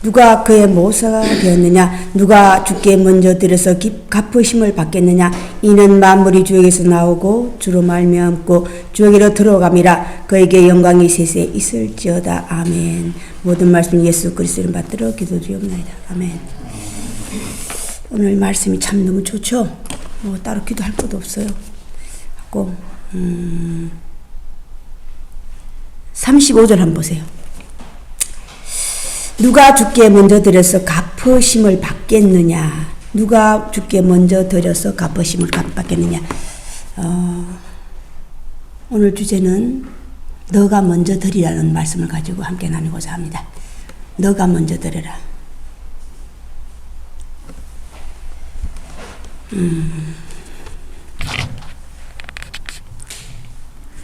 누가 그의 모사가 되었느냐? 누가 주께 먼저 들어서 갚으심을 받겠느냐? 이는 만물이 주에게서 나오고 주로 말미암고 주에게로 들어감이라. 그에게 영광이 세세 있을지어다. 아멘. 모든 말씀 예수 그리스도를 받들어 기도드리옵나이다. 아멘. 오늘 말씀이 참 너무 좋죠? 뭐 따로 기도할 것도 없어요. 하고 35절 한번 보세요. 누가 주께 먼저 드려서 갚으심을 받겠느냐? 누가 주께 먼저 드려서 갚으심을 받겠느냐? 오늘 주제는 너가 먼저 드리라는 말씀을 가지고 함께 나누고자 합니다. 너가 먼저 드려라.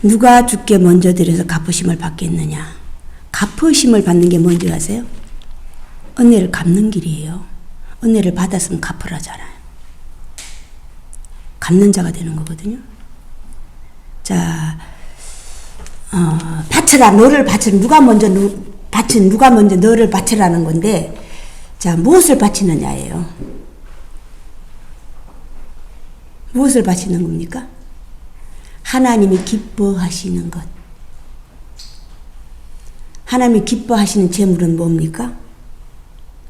누가 주께 먼저 드려서 갚으심을 받겠느냐? 갚으심을 받는 게 뭔지 아세요? 은혜를 갚는 길이에요. 은혜를 받았으면 갚으라잖아요. 갚는 자가 되는 거거든요. 자, 바쳐라, 너를 바쳐라. 누가 먼저 너를 바쳐라는 건데, 자, 무엇을 바치느냐예요. 무엇을 바치는 겁니까? 하나님이 기뻐하시는 것. 하나님이 기뻐하시는 제물은 뭡니까?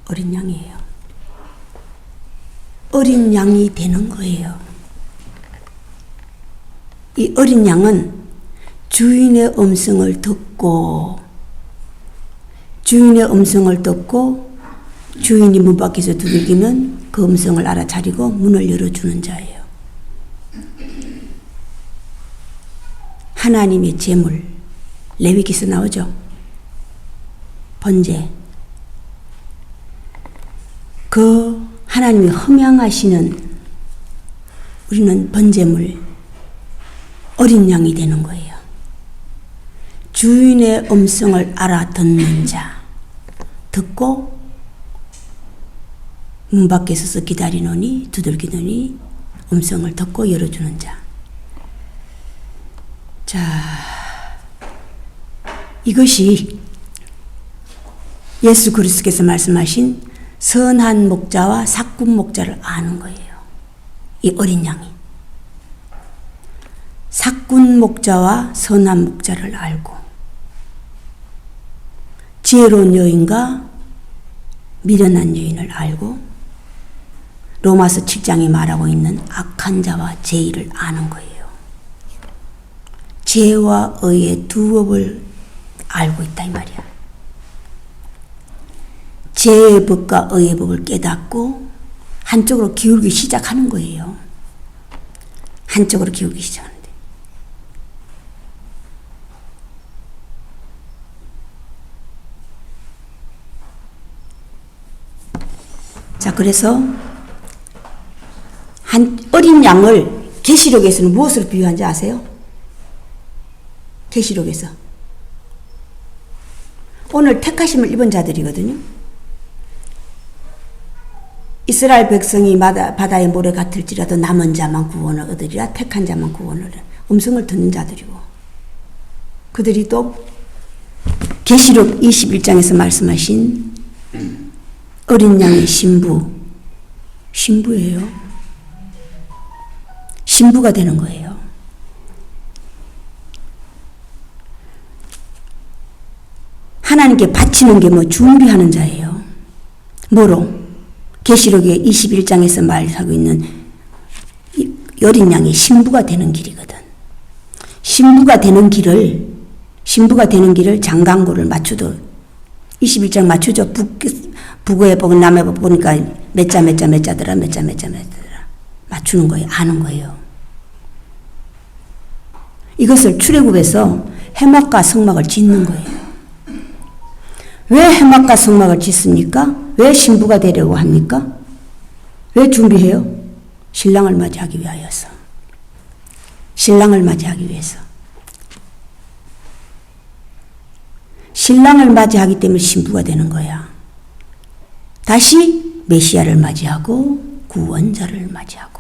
어린 양이에요. 어린 양이 되는 거예요. 이 어린 양은 주인의 음성을 듣고 주인의 음성을 듣고 주인이 문 밖에서 두들기면 그 음성을 알아차리고 문을 열어주는 자예요. 하나님의 제물, 레위기서 나오죠. 번제. 그 하나님이 흠양하시는 우리는 번제물, 어린 양이 되는 거예요. 주인의 음성을 알아듣는 자, 듣고 문 밖에 서서 기다리노니 두들기더니 음성을 듣고 열어주는 자. 자, 이것이 예수 그리스도께서 말씀하신 선한 목자와 삭군 목자를 아는 거예요. 이 어린 양이. 삭군 목자와 선한 목자를 알고 지혜로운 여인과 미련한 여인을 알고 로마서 7장이 말하고 있는 악한 자와 죄의를 아는 거예요. 죄와 의의 두 법을 알고 있다 이 말이야. 죄의 법과 의의 법을 깨닫고 한쪽으로 기울기 시작하는 거예요. 한쪽으로 기울기 시작하는데. 자, 그래서 한 어린 양을 계시록에서는 무엇으로 비유한지 아세요? 계시록에서 오늘 택하심을 입은 자들이거든요. 이스라엘 백성이 바다의 모래 같을지라도 남은 자만 구원을 얻으리라. 택한 자만 구원을 얻으리라. 음성을 듣는 자들이고 그들이 또 계시록 21장에서 말씀하신 어린 양의 신부예요. 신부가 되는 거예요. 하나님께 바치는 게 뭐 준비하는 자예요. 뭐로? 계시록의 21장에서 말하고 있는 어린 양의 신부가 되는 길이거든. 신부가 되는 길을 장강고를 맞추도 21장 맞추죠. 북어에 보고 남에 보니까 몇 자더라 맞추는 거예요. 아는 거예요. 이것을 출애굽에서 해막과 성막을 짓는 거예요. 왜 해막과 성막을 짓습니까? 왜 신부가 되려고 합니까? 왜 준비해요? 신랑을 맞이하기 위하여서. 신랑을 맞이하기 위해서. 신랑을 맞이하기 때문에 신부가 되는 거야. 다시 메시아를 맞이하고 구원자를 맞이하고.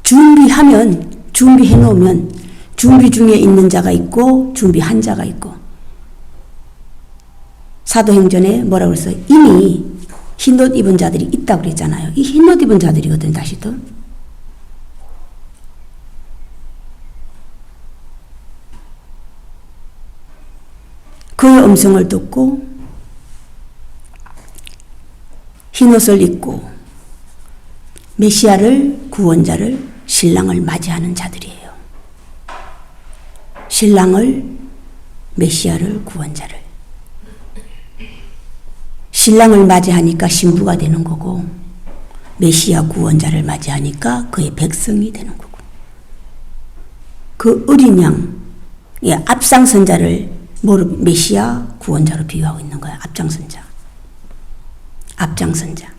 준비해 놓으면 준비 중에 있는 자가 있고 준비한 자가 있고 사도행전에 뭐라고 그랬어요? 이미 흰옷 입은 자들이 있다고 그랬잖아요. 이 흰옷 입은 자들이거든, 다시도. 그의 음성을 듣고 흰옷을 입고 메시아를, 구원자를, 신랑을 맞이하는 자들이에요. 신랑을, 메시아를, 구원자를. 신랑을 맞이하니까 신부가 되는 거고, 메시아 구원자를 맞이하니까 그의 백성이 되는 거고, 그 어린 양의 앞장선자를 메시아 구원자로 비유하고 있는 거야. 앞장선자. 앞장선자.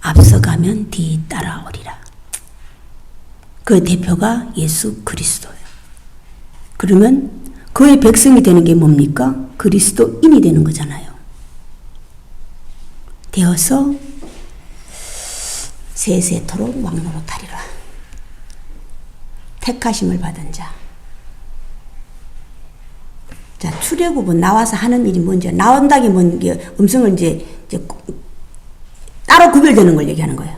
앞서가면 뒤따라오리라. 그 대표가 예수 그리스도예요. 그러면 그의 백성이 되는 게 뭡니까? 그리스도인이 되는 거잖아요. 되어서 세세토록 왕노릇하리라. 택하심을 받은 자. 자, 출애굽은 나와서 하는 일이 뭔지, 나온다기 뭔게 음성을 이제 따로 구별되는 걸 얘기하는 거예요.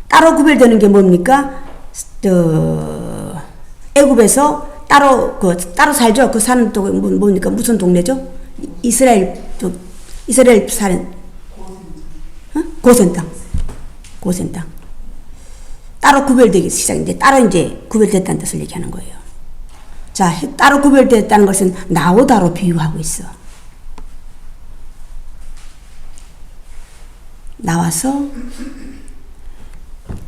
따로 구별되는 게 뭡니까? 애굽에서 따로 살죠. 그 사는 또 뭡니까? 무슨 동네죠? 이스라엘 사는 고센 땅. 고센 땅. 따로 구별되기 시작인데 따로 이제 구별됐다는 뜻을 얘기하는 거예요. 자, 따로 구별됐다는 것은 나오다로 비유하고 있어. 나와서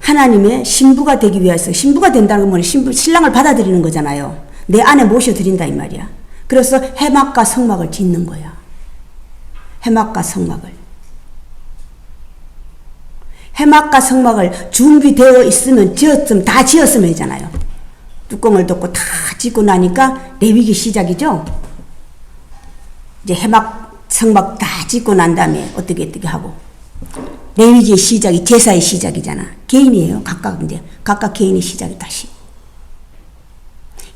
하나님의 신부가 되기 위해서, 신부가 된다는 건 뭐냐? 신랑을 받아들이는 거잖아요. 내 안에 모셔드린다 이 말이야. 그래서 해막과 성막을 짓는 거야. 해막과 성막을. 해막과 성막을 준비되어 있으면 다 지었으면 하잖아요. 뚜껑을 덮고 다 짓고 나니까 레위기 시작이죠. 이제 해막 성막 다 짓고 난 다음에 어떻게 하고 레위기의 시작이 제사의 시작이잖아. 개인이에요. 각각 개인의 시작이 다시.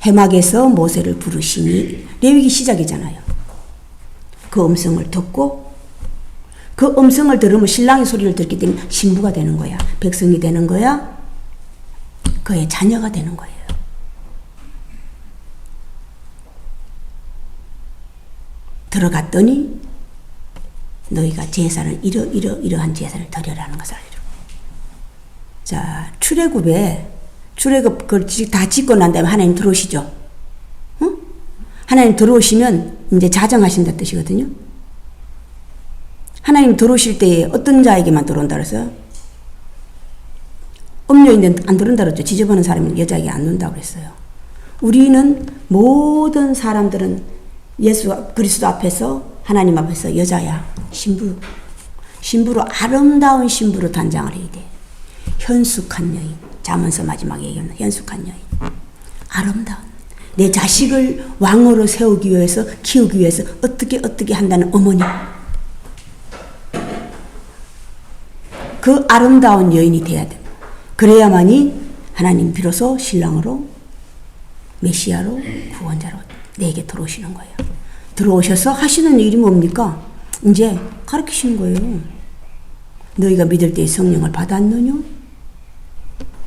해막에서 모세를 부르시니 레위기 시작이잖아요. 그 음성을 듣고 그 음성을 들으면 신랑의 소리를 듣기 때문에 신부가 되는 거야. 백성이 되는 거야. 그의 자녀가 되는 거예요. 들어갔더니 너희가 제사를 이러한 제사를 드려라는 것을 알죠. 자, 출애굽 그걸 다 짓고 난 다음에 하나님 들어오시죠. 응? 하나님 들어오시면 이제 자정하신다 뜻이거든요. 하나님 들어오실 때 어떤 자에게만 들어온다 그랬어요? 음료인데 안 들어온다 그랬죠. 지저분한 사람은 여자에게 안 논다고 그랬어요. 우리는 모든 사람들은 예수 그리스도 앞에서 하나님 앞에서 여자야. 신부로 아름다운 신부로 단장을 해야 돼. 현숙한 여인. 잠언서 마지막에 얘기하는 현숙한 여인. 아름다운. 내 자식을 왕으로 세우기 위해서 키우기 위해서 어떻게 한다는 어머니. 그 아름다운 여인이 돼야 돼. 그래야만이 하나님 비로소 신랑으로 메시아로 구원자로 내게 들어오시는 거예요. 들어오셔서 하시는 일이 뭡니까? 이제 가르치시는 거예요. 너희가 믿을 때 성령을 받았느냐?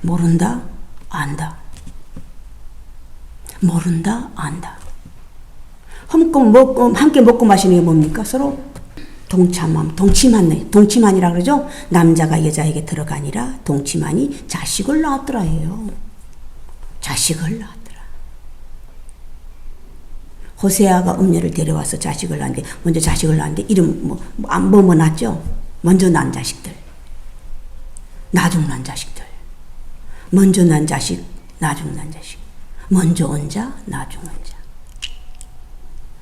모른다, 안다. 모른다, 안다. 함께 먹고 마시는 게 뭡니까? 서로 동침하니라 그러죠? 남자가 여자에게 들어가니라 동침하니 자식을 낳았더라 해요. 자식을 낳았더라. 호세아가 음녀를 데려와서 자식을 낳는데 먼저 자식을 낳는데 이름 뭐 낳았죠? 먼저 난 자식들, 나중 난 자식들, 먼저 난 자식, 나중 난 자식, 먼저 온 자, 나중 온 자,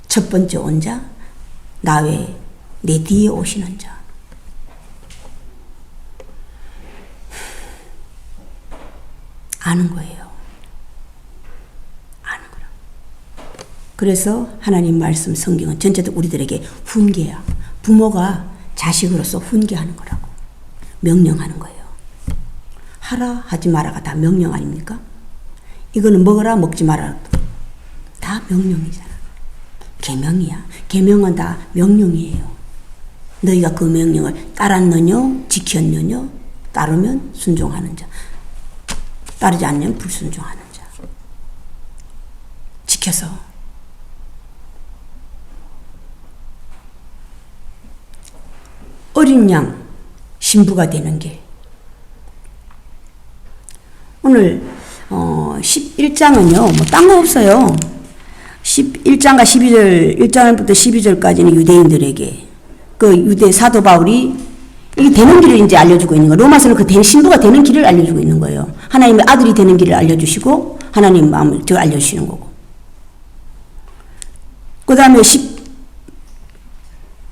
첫 번째 온 자, 나 외에 내 뒤에 오시는 자. 아는 거예요. 아는 거라. 그래서 하나님 말씀 성경은 전체적으로 우리들에게 훈계야. 부모가 자식으로서 훈계하는 거라고. 명령하는 거예요. 하라 하지 마라가 다 명령 아닙니까? 이거는 먹어라 먹지 마라 다 명령이잖아. 계명이야. 계명은 다 명령이에요. 너희가 그 명령을 따랐느냐 지켰느냐. 따르면 순종하는 자, 따르지 않으면 불순종하는 자. 지켜서 어린 양 신부가 되는 길. 오늘 11장은요 뭐 딴 거 없어요. 11장과 12절 1장부터 12절까지는 유대인들에게 그 유대 사도 바울이 이게 되는 길을 이제 알려주고 있는 거예요. 로마서는 그 신부가 되는 길을 알려주고 있는 거예요. 하나님의 아들이 되는 길을 알려주시고 하나님 마음을 저 알려주시는 거고. 그 다음에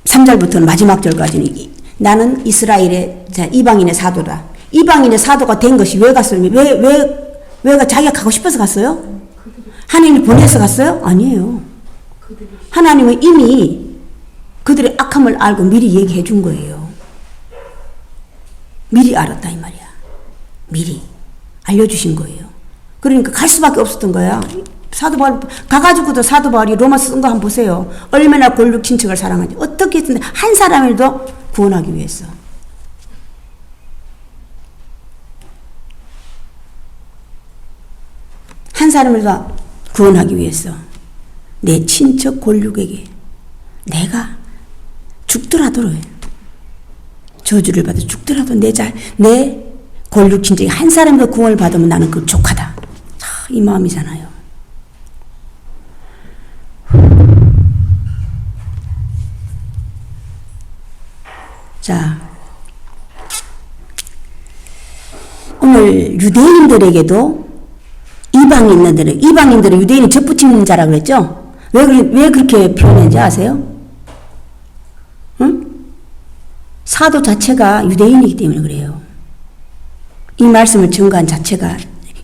13절부터는 마지막 절까지는 나는 이스라엘의 이방인의 사도다. 이방인의 사도가 된 것이 왜 갔어요? 왜 자기가 가고 싶어서 갔어요? 하나님이 보내서 갔어요? 아니에요. 하나님은 이미 그들의 악함을 알고 미리 얘기해 준 거예요. 미리 알았다 이 말이야. 미리 알려주신 거예요. 그러니까 갈 수밖에 없었던 거야. 사도 바울 가가지고도 사도 바울이 로마서 쓴 거 한번 보세요. 얼마나 골육 친척을 사랑하지. 어떻게 했는데 한 사람이라도 구원하기 위해서. 한 사람이라도 구원하기 위해서 내 친척 골육에게 내가 죽더라도 저주를 받아 죽더라도 내 골육 친척이 한 사람이라도 구원을 받으면 나는 그 족하다. 이 마음이잖아요. 자, 오늘 유대인들에게도 이방인들은 유대인이 접붙이는 자라 그랬죠? 왜 그렇게 표현했는지 아세요? 응? 사도 자체가 유대인이기 때문에 그래요. 이 말씀을 증거한 자체가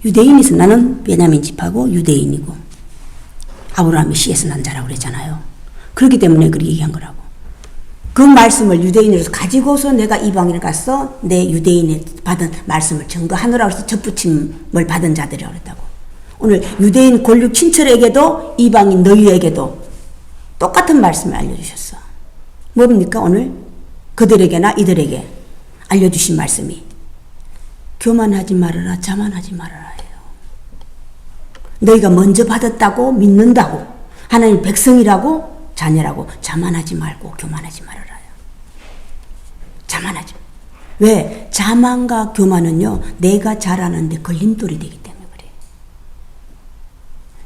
유대인이서 나는 베냐민 집하고 유대인이고 아브라함의 씨에서 난 자라고 그랬잖아요. 그렇기 때문에 그렇게 얘기한 거라고. 그 말씀을 유대인으로서 가지고서 내가 이방인을 가서 내 유대인에 받은 말씀을 증거하느라고 해서 접붙임을 받은 자들이라고 그랬다고. 오늘 유대인 골육 친척에게도 이방인 너희에게도 똑같은 말씀을 알려주셨어. 뭡니까 오늘? 그들에게나 이들에게 알려주신 말씀이 교만하지 말아라 자만하지 말아라 해요. 너희가 먼저 받았다고 믿는다고 하나님 백성이라고 자녀라고 자만하지 말고 교만하지 말아라. 자만하지. 왜? 자만과 교만은요 내가 잘하는데 걸림돌이 되기 때문에 그래요.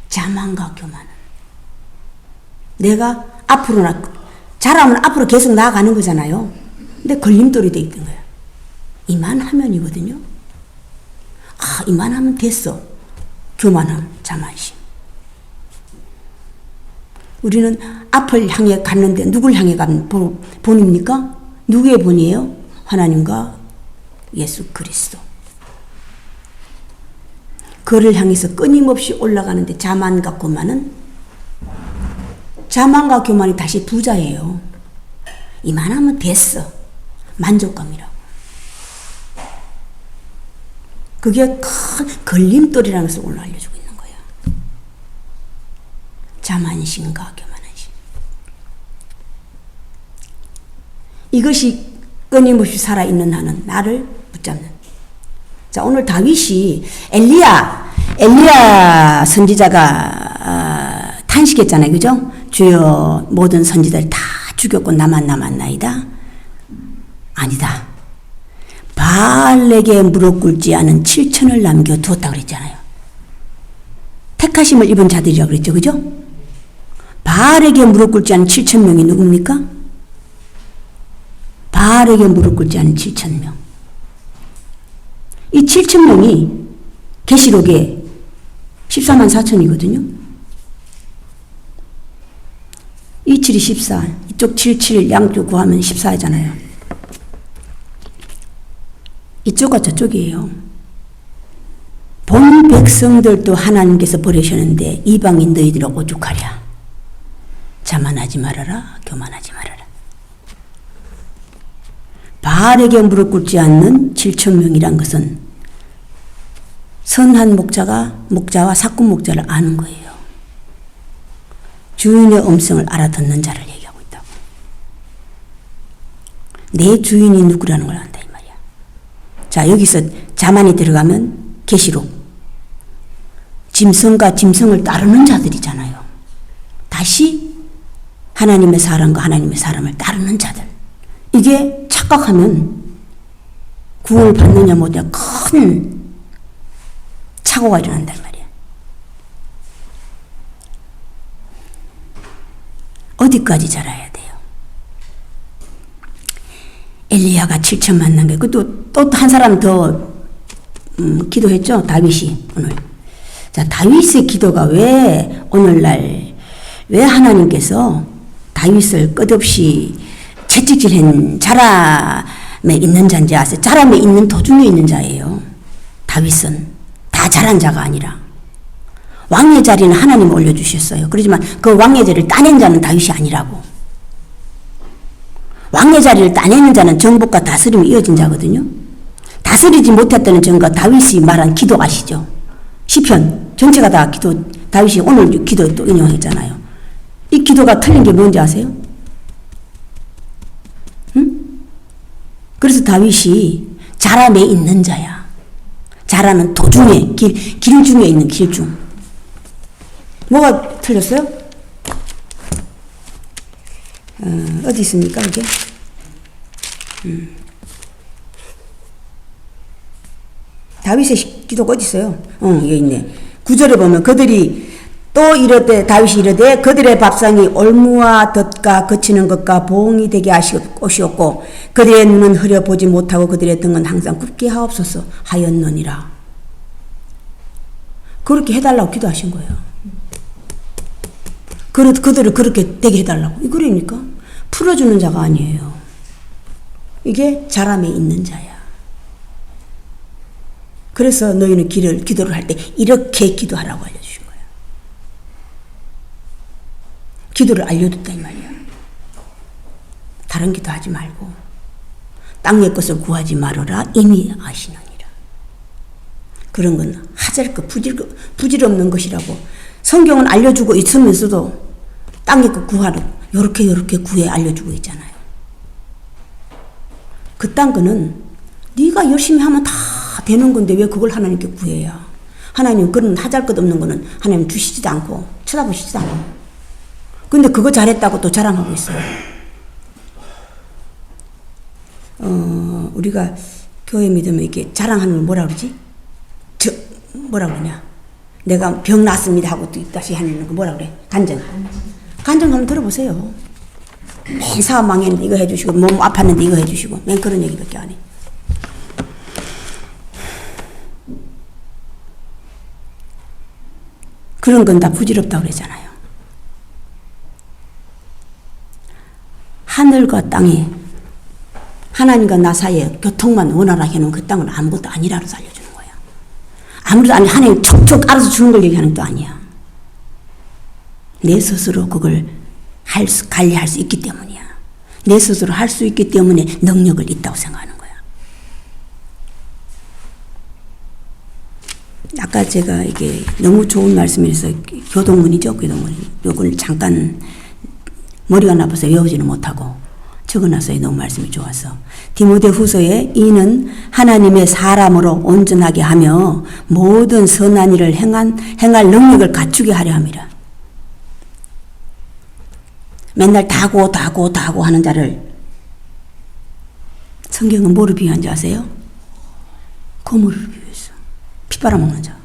자만과 교만은 내가 잘하면 앞으로 계속 나아가는 거잖아요. 근데 걸림돌이 되기 때문에 이만하면이거든요. 이만하면 됐어. 교만함, 자만심. 우리는 앞을 향해 갔는데 누굴 향해 간 본입니까? 누구의 본이에요? 하나님과 예수 그리스도. 그를 향해서 끊임없이 올라가는데 자만과 교만이 다시 부자예요. 이만하면 됐어. 만족감이라고. 그게 큰 걸림돌이라는 것을 오늘 알려주고 있는 거야. 자만심과 교만심. 이것이 끊임없이 살아있는 한은 나를 붙잡는. 자, 오늘 다윗이 엘리야 선지자가 탄식했잖아요. 그죠? 주여 모든 선지자를 다 죽였고 나만 남았나이다. 아니다. 바알에게 무릎 꿇지 않은 7천을 남겨두었다고 그랬잖아요. 택하심을 입은 자들이라고 그랬죠. 그죠? 바알에게 무릎 꿇지 않은 7천 명이 누굽니까? 바알에게 무릎 꿇지 않은 7천 명. 이 7천 명이 계시록에 14만 4천이거든요. 27이 14, 이쪽 77 양쪽 구하면 14잖아요. 이쪽과 저쪽이에요. 본 백성들도 하나님께서 버리셨는데 이방인 너희들을 오죽하랴. 자만하지 말아라. 교만하지 말아라. 바알에게 무릎 꿇지 않는 7천 명이란 것은 선한 목자와 사꾼 목자를 아는 거예요. 주인의 음성을 알아듣는 자를 얘기하고 있다고. 내 주인이 누구라는 걸 안다 이 말이야. 자, 여기서 자만이 들어가면 계시록 짐승과 짐승을 따르는 자들이잖아요. 다시 하나님의 사람과 하나님의 사람을 따르는 자들. 이게 착각하면 구원을 받느냐 못하냐 큰 착오가 일어난단 말이야. 어디까지 자라야 돼요? 엘리야가 7천 만난 게, 또 한 사람 더 기도했죠? 다윗이 오늘. 자, 다윗의 기도가 왜 오늘날 왜 하나님께서 다윗을 끝없이 채찍질한 자람에 있는 자인지 아세요? 자람에 있는 도중에 있는 자예요. 다윗은 다 잘한 자가 아니라 왕의 자리는 하나님이 올려주셨어요. 그렇지만 그 왕의 자리를 따낸 자는 다윗이 아니라고. 왕의 자리를 따내는 자는 정복과 다스림이 이어진 자거든요. 다스리지 못했다는 증거 다윗이 말한 기도 아시죠? 시편 전체가 다 기도, 다윗이 오늘 기도 또 인용했잖아요. 이 기도가 틀린 게 뭔지 아세요? 응? 그래서 다윗이 자람에 있는 자야. 자라는 도중에, 길 중에 있는 길 중. 뭐가 틀렸어요? 어디 있습니까, 이게? 다윗의 기도가 어디 있어요? 여기 있네. 9절에 보면 그들이 또 이르되 다윗이 이르되 그들의 밥상이 올무와 덫과 거치는 것과 보응이 되게 하시옵고 그들의 눈은 흐려 보지 못하고 그들의 등은 항상 굽게 하옵소서 하였느니라. 그렇게 해달라고 기도하신 거예요. 그들을 그렇게 되게 해달라고. 그러니까 풀어주는 자가 아니에요. 이게 자람에 있는 자야. 그래서 너희는 기도를 할 때 이렇게 기도하라고 알려주신 거야. 기도를 알려줬다 이 말이야. 다른 기도하지 말고 땅의 것을 구하지 말아라 이미 아시느니라. 그런 건 하잘 것 부질없는 것이라고 성경은 알려주고 있으면서도 땅의 것 구하라 요렇게 구해 알려주고 있잖아요. 그딴 거는 네가 열심히 하면 다 되는 건데 왜 그걸 하나님께 구해야. 하나님 그런 하잘것없는 거는 하나님 주시지도 않고 쳐다보시지도 않고. 근데 그거 잘했다고 또 자랑하고 있어요. 우리가 교회 믿으면 이렇게 자랑하는 걸 뭐라 그러지? 뭐라 그러냐? 내가 병 났습니다 하고 또 다시 하는 거 뭐라 그래? 간증 한번 들어보세요. 맨 사업 망했는데 이거 해주시고 몸 아팠는데 이거 해주시고 맨 그런 얘기밖에 안 해. 그런 건 다 부질없다고 그러잖아요. 하늘과 땅이 하나님과 나 사이에 교통만 원활하게 해놓은 그 땅은 아무것도 아니라고 알려주는 거야. 아무것도 아니 하나님 척척 알아서 주는 걸 얘기하는 것도 아니야. 내 스스로 그걸 관리할 수 있기 때문이야. 내 스스로 할 수 있기 때문에 능력을 있다고 생각하는 거야. 아까 제가 이게 너무 좋은 말씀이라서 교동문이죠. 교동문. 요걸 잠깐 머리가 나빠서 외우지는 못하고 적어놨어요. 너무 말씀이 좋아서. 디모데후서에 이는 하나님의 사람으로 온전하게 하며 모든 선한 일을 행할 능력을 갖추게 하려 함이라. 맨날 다고 하는 자를 성경은 뭐로 비유한지 아세요? 거물을 비유했어. 피 빨아먹는 자.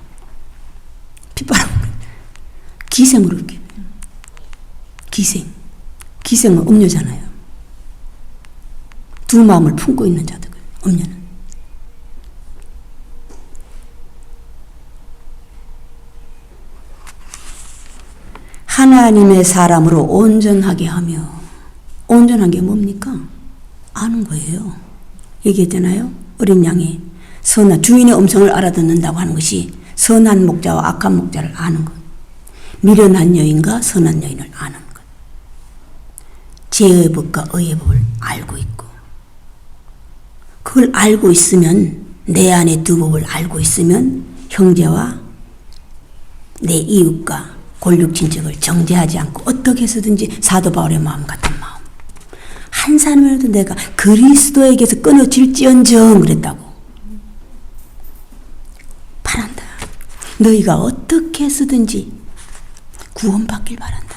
피 빨아먹는 기생으로 비유. 기생은 음녀잖아요. 두 마음을 품고 있는 자들, 음녀는. 하나님의 사람으로 온전하게 하며, 온전한 게 뭡니까? 아는 거예요. 얘기했잖아요. 어린 양이 주인의 음성을 알아듣는다고 하는 것이 선한 목자와 악한 목자를 아는 것. 미련한 여인과 선한 여인을 아는 것. 죄의 법과 의의 법을 알고 있고, 그걸 알고 있으면, 내 안에 두 법을 알고 있으면 형제와 내 이웃과 골육 친척을 정죄하지 않고 어떻게 해서든지 사도 바울의 마음 같은 마음. 한 사람이라도 내가 그리스도에게서 끊어질지언정 그랬다고. 바란다. 너희가 어떻게 해서든지 구원받길 바란다.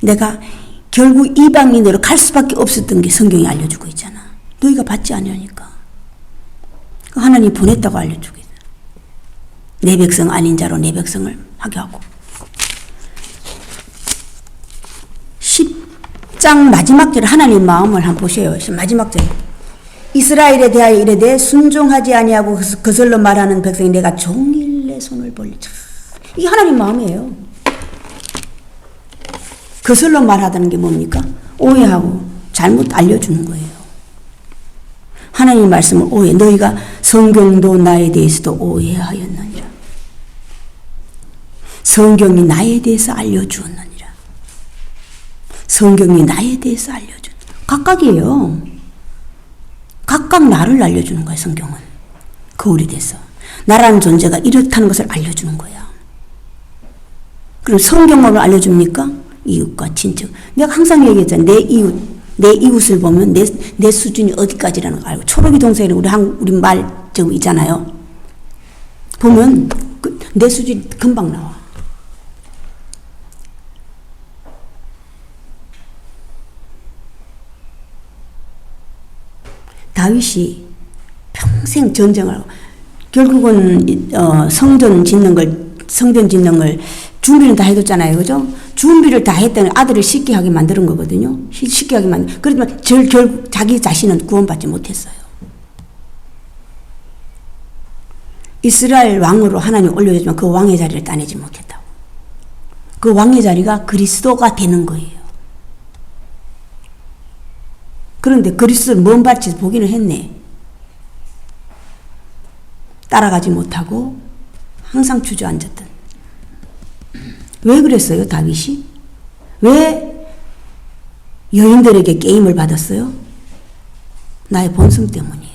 내가 결국 이방인으로 갈 수밖에 없었던 게 성경이 알려주고 있잖아. 너희가 받지 않으니까. 하나님 보냈다고 알려주고 있어. 내 백성 아닌 자로 내 백성을 하게 하고. 10장 마지막 절 하나님 마음을 한번 보세요. 마지막 절. 이스라엘에 대하여 이르되 순종하지 아니하고 거슬러 말하는 백성이 내가 종일 내 손을 벌리자. 이게 하나님 마음이에요. 거슬러 말하다는 게 뭡니까? 오해하고 잘못 알려주는 거예요. 하나님 말씀을 오해. 너희가 성경도 나에 대해서도 오해하였느니라. 성경이 나에 대해서 알려주었느니라. 성경이 나에 대해서 알려주는. 각각이에요. 각각 나를 알려주는 거예요. 성경은. 거울이 돼서. 나라는 존재가 이렇다는 것을 알려주는 거야. 그럼 성경으로 알려줍니까? 이웃과 친척. 내가 항상 얘기했잖아. 내 이웃을 보면 내 수준이 어디까지라는 걸 알고. 초록이 동생이 우리 말 좀 있잖아요. 보면 내 수준이 금방 나와. 다윗이 평생 전쟁을 하고 결국은 성전 짓는 걸 준비는 다 해뒀잖아요. 그죠? 준비를 다 했더니 아들을 쉽게 하게 만드는 거거든요. 쉽게 하게 그렇지만 결국 자기 자신은 구원받지 못했어요. 이스라엘 왕으로 하나님 올려줬지만 그 왕의 자리를 따내지 못했다고. 그 왕의 자리가 그리스도가 되는 거예요. 그런데 그리스도를 먼 발치에서 보기는 했네. 따라가지 못하고 항상 주저앉았던. 왜 그랬어요, 다윗이? 왜 여인들에게 게임을 받았어요? 나의 본성 때문이에요.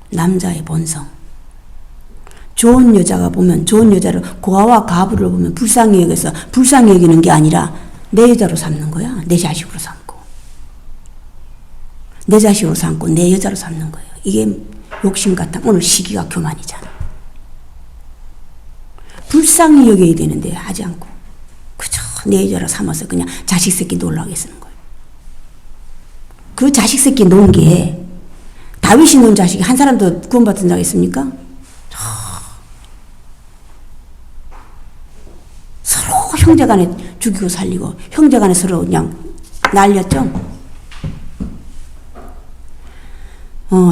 남자의 본성. 좋은 여자가 보면, 좋은 여자를, 고아와 가부를 보면 불쌍히 여겨서 불쌍히 여기는 게 아니라 내 여자로 삼는 거야. 내 자식으로 삼고. 내 자식으로 삼고 내 여자로 삼는 거예요. 이게 욕심 같아. 오늘 시기가 교만이잖아. 불쌍히 여겨야 되는데 하지 않고 그저 내 여자로 삼아서 그냥 자식 새끼 놀라게 쓰는 거예요. 그 자식 새끼 놓은 게 다윗이 놓은 자식이 한 사람도 구원받은 적 있습니까? 서로 형제간에 죽이고 살리고 형제간에 서로 그냥 날렸죠.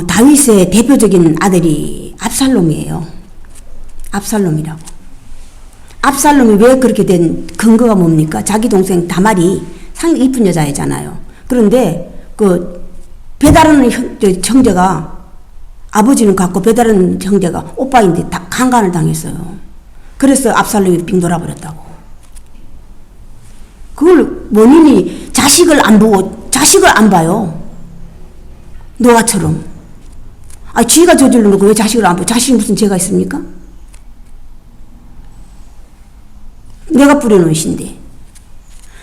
다윗의 대표적인 아들이 압살롬이에요. 압살롬이라고. 압살롬이 왜 그렇게 된 근거가 뭡니까? 자기 동생 다말이 상당히 이쁜 여자애잖아요. 그런데 그 배다른 형제가 아버지는 갖고 배다른 형제가 오빠인데 다 강간을 당했어요. 그래서 압살롬이 빙 돌아버렸다고. 그걸 원인이 자식을 안 보고 자식을 안 봐요. 노아처럼. 쥐가 저질러 놓고 왜 자식을 안 봐요? 자식이 무슨 죄가 있습니까? 내가 뿌려놓은 씨인데.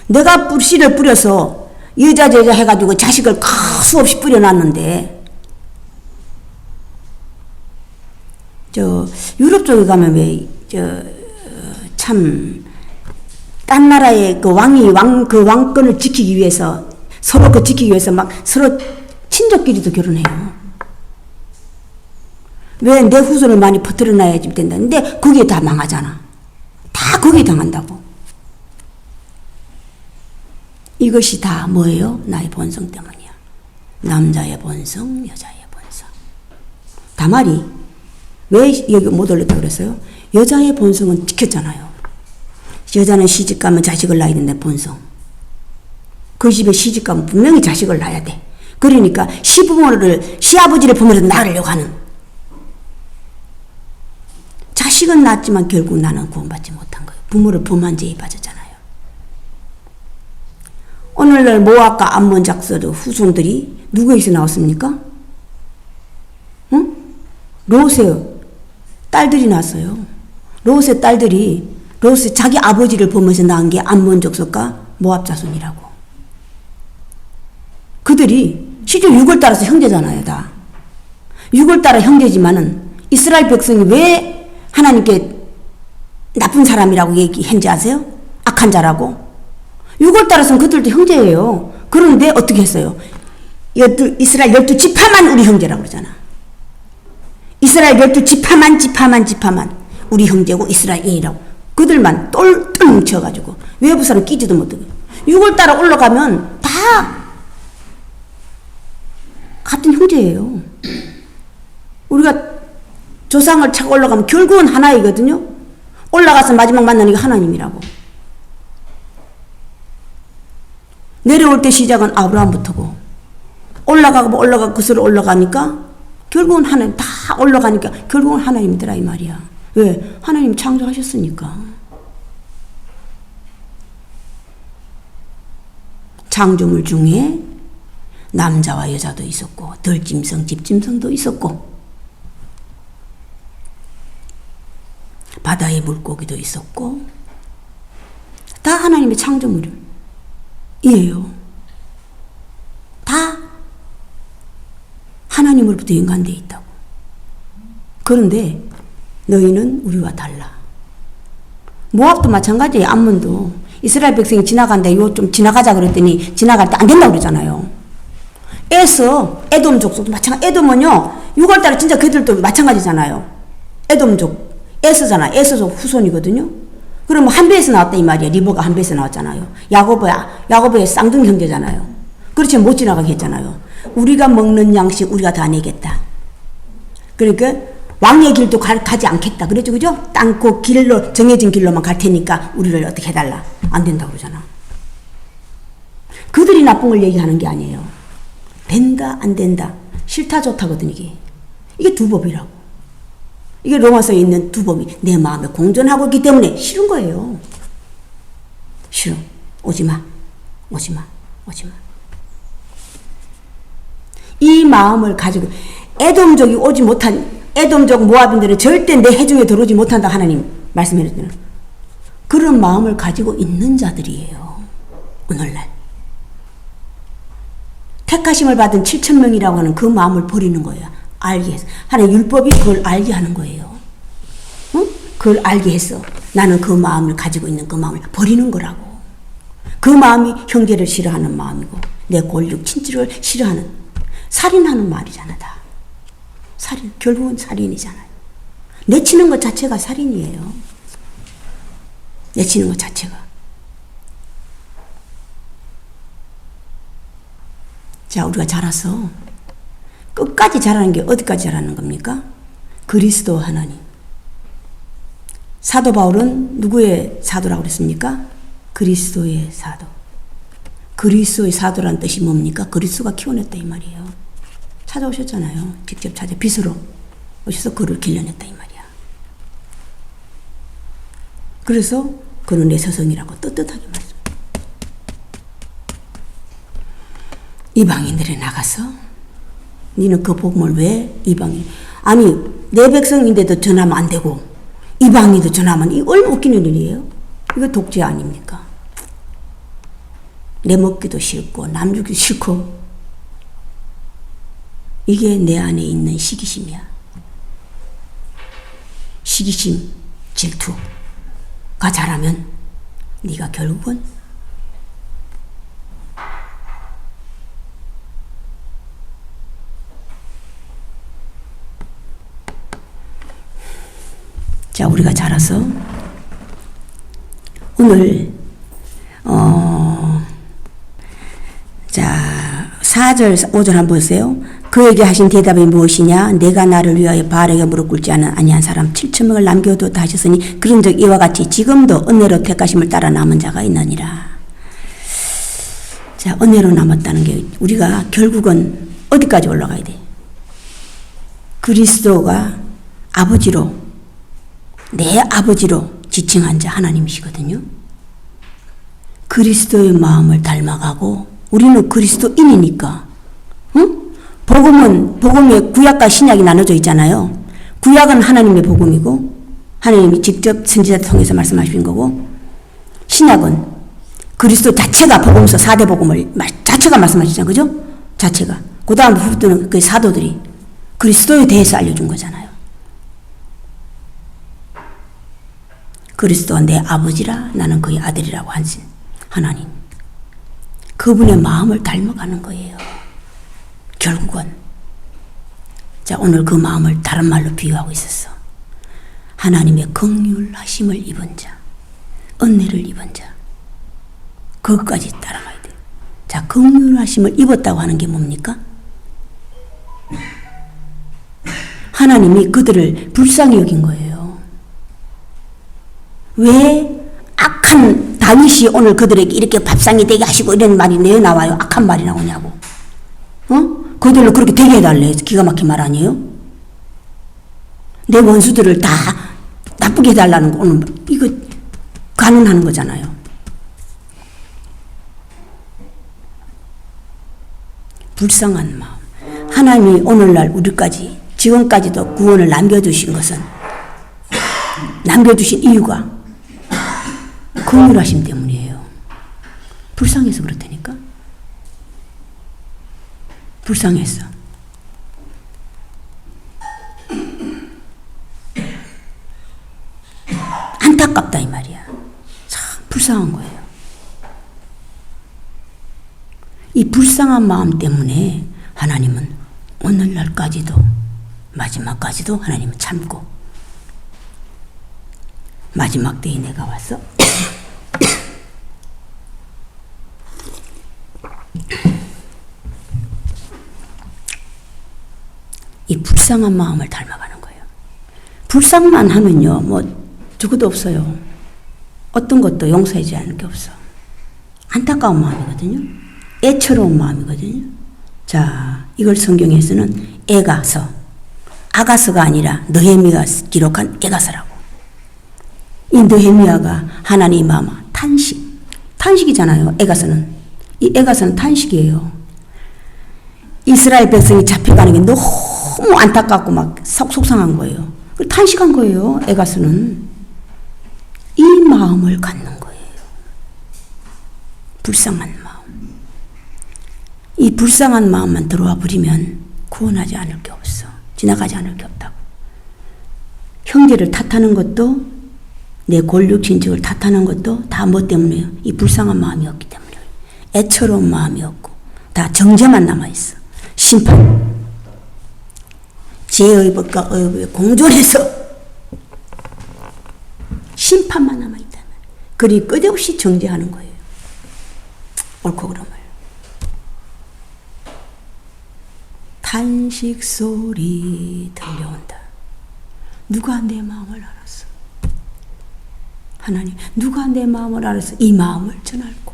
내가 씨를 뿌려서 여자 해가지고 자식을 수없이 뿌려놨는데 유럽 쪽에 가면 딴 나라의 그 왕권을 지키기 위해서 서로 지키기 위해서 막 서로 친족끼리도 결혼해요. 왜 내 후손을 많이 퍼뜨려놔야지 된다는데 그게 다 망하잖아. 다 거기에 당한다고. 이것이 다 뭐예요? 나의 본성 때문이야. 남자의 본성, 여자의 본성. 다말이 왜 여기 못 올렸다고 그랬어요? 여자의 본성은 지켰잖아요. 여자는 시집가면 자식을 낳아야 된다, 본성. 그 집에 시집가면 분명히 자식을 낳아야 돼. 그러니까 시아버지를 보면서 낳으려고 하는. 자식은 낳았지만 결국 나는 구원받지 못한 거예요. 부모를 범한 죄에 빠졌잖아요. 오늘날 모압과 암몬 작서도 후손들이 누구에게서 나왔습니까? 응? 롯의 딸들이 나왔어요. 롯의 딸들이 롯이 자기 아버지를 보면서 낳은 게 암몬 족속과 모압 자손이라고. 그들이 실제 육을 따라서 형제잖아요, 다. 육을 따라 형제지만은 이스라엘 백성이 왜 하나님께 나쁜 사람이라고 얘기했는지 아세요? 악한 자라고. 육을 따라서는 그들도 형제예요. 그런데 어떻게 했어요? 이스라엘 12지파만 우리 형제라고 그러잖아. 이스라엘 12지파만 우리 형제고 이스라엘인이라고. 그들만 똘똘 뭉쳐가지고 외부 사람 끼지도 못하고. 육을 따라 올라가면 다 같은 형제예요. 우리가 조상을 차고 올라가면 결국은 하나이거든요. 올라가서 마지막 만나는 게 하나님이라고. 내려올 때 시작은 아브라함부터고 올라가고 그스로 올라가니까 결국은 하나님, 다 올라가니까 결국은 하나님이더라 이 말이야. 왜? 하나님 창조하셨으니까. 창조물 중에 남자와 여자도 있었고 들짐승, 집짐승도 있었고 바다의 물고기도 있었고 다 하나님의 창조물이에요. 다 하나님으로부터 연관되어 있다고. 그런데 너희는 우리와 달라. 모압도 마찬가지예요. 암몬도 이스라엘 백성이 지나간다. 요 좀 지나가자 그랬더니 지나갈 때 안 된다고 그러잖아요. 에돔 족속도 마찬가지. 에돔은요 6월달에 진짜 그들도 마찬가지잖아요. 에돔족 에서잖아. 에서족 후손이거든요. 그럼 한배에서 나왔다 이 말이야. 리버가 한배에서 나왔잖아요. 야고보의 쌍둥이 형제잖아요. 그렇지 못 지나가게 했잖아요. 우리가 먹는 양식 우리가 다 내겠다. 그러니까 왕의 길도 가지 않겠다. 그랬죠, 그죠? 땅고 길로 정해진 길로만 갈 테니까 우리를 어떻게 해달라. 안 된다고 그러잖아. 그들이 나쁜 걸 얘기하는 게 아니에요. 된다 안 된다 싫다 좋다거든 이게. 이게 두 법이라고. 이게 로마서에 있는 두 법이 내 마음에 공존하고 있기 때문에 싫은 거예요. 싫어. 오지마. 이 마음을 가지고 에돔족이 오지 못한 에돔족 모압인들은 절대 내 해중에 들어오지 못한다 하나님 말씀해주는 그런 마음을 가지고 있는 자들이에요. 오늘날 택하심을 받은 7,000명이라고 하는 그 마음을 버리는 거예요. 알게 해서 하나님 율법이 그걸 알게 하는 거예요. 응? 그걸 알게 해서 나는 그 마음을 가지고 있는 그 마음을 버리는 거라고. 그 마음이 형제를 싫어하는 마음이고 내 골육 친지를 싫어하는 살인하는 말이잖아. 다 살인, 결국은 살인이잖아요. 내치는 것 자체가 살인이에요. 내치는 것 자체가. 자, 우리가 자라서 끝까지 자라는 게 어디까지 자라는 겁니까? 그리스도 하나님. 사도 바울은 누구의 사도라고 그랬습니까? 그리스도의 사도. 그리스도의 사도란 뜻이 뭡니까? 그리스도가 키워냈다 이 말이에요. 찾아오셨잖아요. 직접 빛으로 오셔서 그를 길러냈다 이 말이야. 그래서 그는 내 서성이라고 떳떳하게 말씀. 이방인들에 나가서 너는 그 복음을 왜 이방인? 아니 내 백성인데도 전하면 안 되고 이방인도 전하면 이 얼마나 웃기는 일이에요. 이거 독재 아닙니까? 내 먹기도 싫고 남 주기도 싫고 이게 내 안에 있는 시기심이야. 시기심, 질투가 자라면 네가 결국은 자, 우리가 자라서 오늘 자 4절 5절 한번 보세요. 그에게 하신 대답이 무엇이냐? 내가 나를 위하여 바알에게 무릎 꿇지 아니한 사람 7,000명을 남겨두었다 하셨으니 그런즉 이와 같이 지금도 은혜로 택하심을 따라 남은 자가 있느니라. 자, 은혜로 남았다는 게 우리가 결국은 어디까지 올라가야 돼? 그리스도가 아버지로 내 아버지로 지칭한 자 하나님이시거든요. 그리스도의 마음을 닮아가고 우리는 그리스도인이니까 응? 복음에 구약과 신약이 나눠져 있잖아요. 구약은 하나님의 복음이고 하나님이 직접 선지자 통해서 말씀하신 거고, 신약은 그리스도 자체가 복음서 4대 복음을 자체가 말씀하시잖아요. 그죠? 자체가. 그 다음 부분은 그 사도들이 그리스도에 대해서 알려준 거잖아요. 그리스도가 내 아버지라 나는 그의 아들이라고 하신 하나님. 그분의 마음을 닮아가는 거예요. 결국은. 자, 오늘 그 마음을 다른 말로 비유하고 있었어. 하나님의 긍휼하심을 입은 자, 은혜를 입은 자. 그것까지 따라가야 돼요. 자, 긍휼하심을 입었다고 하는 게 뭡니까? 하나님이 그들을 불쌍히 여긴 거예요. 왜 악한 다윗이 오늘 그들에게 이렇게 밥상이 되게 하시고 이런 말이 왜 나와요? 악한 말이 나오냐고. 그들로 그렇게 되게 해달래. 기가 막힌 말 아니에요? 내 원수들을 다 나쁘게 해달라는 거 오늘 이거 가능한 거잖아요. 불쌍한 마음. 하나님이 오늘날 우리까지 지금까지도 구원을 남겨두신 것은 남겨두신 이유가 긍휼하심 때문이에요. 불쌍해서 그렇다니까. 불쌍해서. 안타깝다 이 말이야. 참 불쌍한 거예요. 이 불쌍한 마음 때문에 하나님은 오늘날까지도 마지막까지도 하나님은 참고 마지막 때에 내가 와서 이 불쌍한 마음을 닮아가는 거예요. 불쌍만 하면요, 뭐 저것도 없어요. 어떤 것도 용서하지 않을 게 없어. 안타까운 마음이거든요. 애처로운 마음이거든요. 자, 이걸 성경에서는 애가서, 아가서가 아니라 느헤미야가 기록한 애가서라고. 이 느헤미야가 하나님의 마음 탄식이잖아요. 애가서는. 이 애가서는 탄식이에요. 이스라엘 백성이 잡혀가는 게 너무 안타깝고 막 속상한 거예요. 탄식한 거예요. 애가서는. 이 마음을 갖는 거예요. 불쌍한 마음. 이 불쌍한 마음만 들어와 버리면 구원하지 않을 게 없어. 지나가지 않을 게 없다고. 형제를 탓하는 것도 내 골육 친척을 탓하는 것도 다 뭐 때문에요? 이 불쌍한 마음이었기 때문이에요. 애처로운 마음이었고 다 정죄만 남아있어. 심판. 죄의 법과 의의 공존해서 심판만 남아있다. 그리 끝없이 정죄하는 거예요. 옳고 그름을. 탄식 소리 들려온다. 누가 내 마음을 알았어? 하나님, 누가 내 마음을 알아서 이 마음을 전할고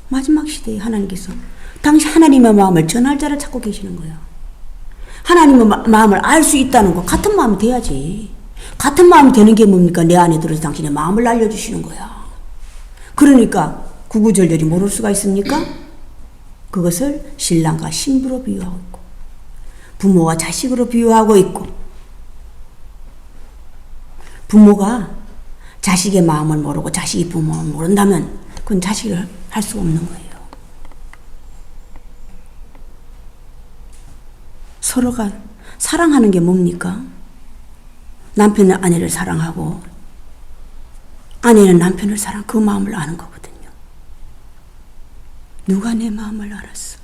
마지막 시대에 하나님께서 당시 하나님의 마음을 전할 자를 찾고 계시는 거예요. 하나님의 마음을 알 수 있다는 거 같은 마음이 돼야지. 같은 마음이 되는 게 뭡니까? 내 안에 들어서 당신의 마음을 알려주시는 거야. 그러니까 구구절절히 모를 수가 있습니까? 그것을 신랑과 신부로 비유하고 있고 부모와 자식으로 비유하고 있고 부모가 자식의 마음을 모르고 자식이 부모를 모른다면 그건 자식을 할 수가 없는 거예요. 서로가 사랑하는 게 뭡니까? 남편은 아내를 사랑하고 아내는 남편을 사랑, 그 마음을 아는 거거든요. 누가 내 마음을 알았어?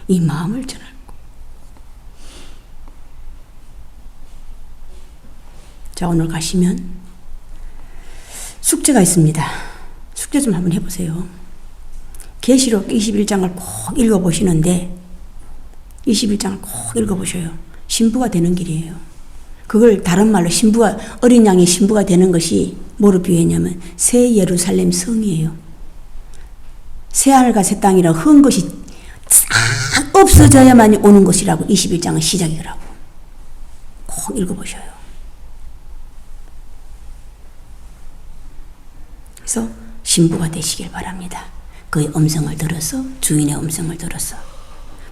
이 마음을 전하고. 자, 오늘 가시면 숙제가 있습니다. 숙제 좀 한번 해보세요. 계시록 21장을 꼭 읽어보시는데 21장을 꼭 읽어보셔요. 신부가 되는 길이에요. 그걸 다른 말로 신부가, 어린 양의 신부가 되는 것이 뭐로 비유했냐면 새 예루살렘 성이에요. 새하늘과 새 땅이라고 한 것이 싹 없어져야만 오는 것이라고 21장은 시작이라고. 꼭 읽어보셔요. 그래서 신부가 되시길 바랍니다. 그의 음성을 들어서, 주인의 음성을 들어서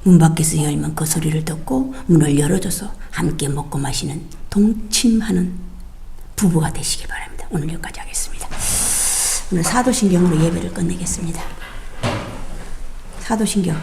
문 밖에서 열면 그 소리를 듣고 문을 열어줘서 함께 먹고 마시는, 동침하는 부부가 되시길 바랍니다. 오늘 여기까지 하겠습니다. 오늘 사도신경으로 예배를 끝내겠습니다. 사도신경.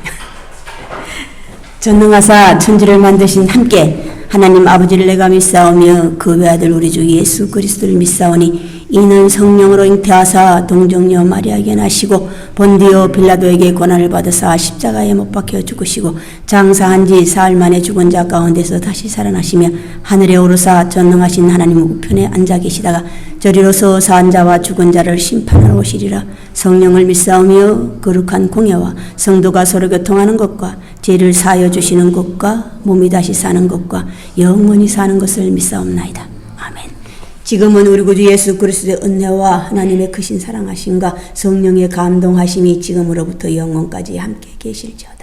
전능하사 천지를 만드신 함께 하나님 아버지를 내가 믿사오며 그 외아들 우리 주 예수 그리스도를 믿사오니 이는 성령으로 잉태하사 동정녀 마리아에게 나시고 본디오 빌라도에게 고난을 받으사 십자가에 못 박혀 죽으시고 장사한 지 사흘 만에 죽은 자 가운데서 다시 살아나시며 하늘에 오르사 전능하신 하나님 우편에 앉아 계시다가 저리로서 산 자와 죽은 자를 심판하러 오시리라. 성령을 믿사오며 거룩한 공예와 성도가 서로 교통하는 것과 죄를 사하여 주시는 것과 몸이 다시 사는 것과 영원히 사는 것을 믿사옵나이다. 아멘. 지금은 우리 구주 예수 그리스도의 은혜와 하나님의 크신 사랑하심과 성령의 감동하심이 지금으로부터 영원까지 함께 계실지어다.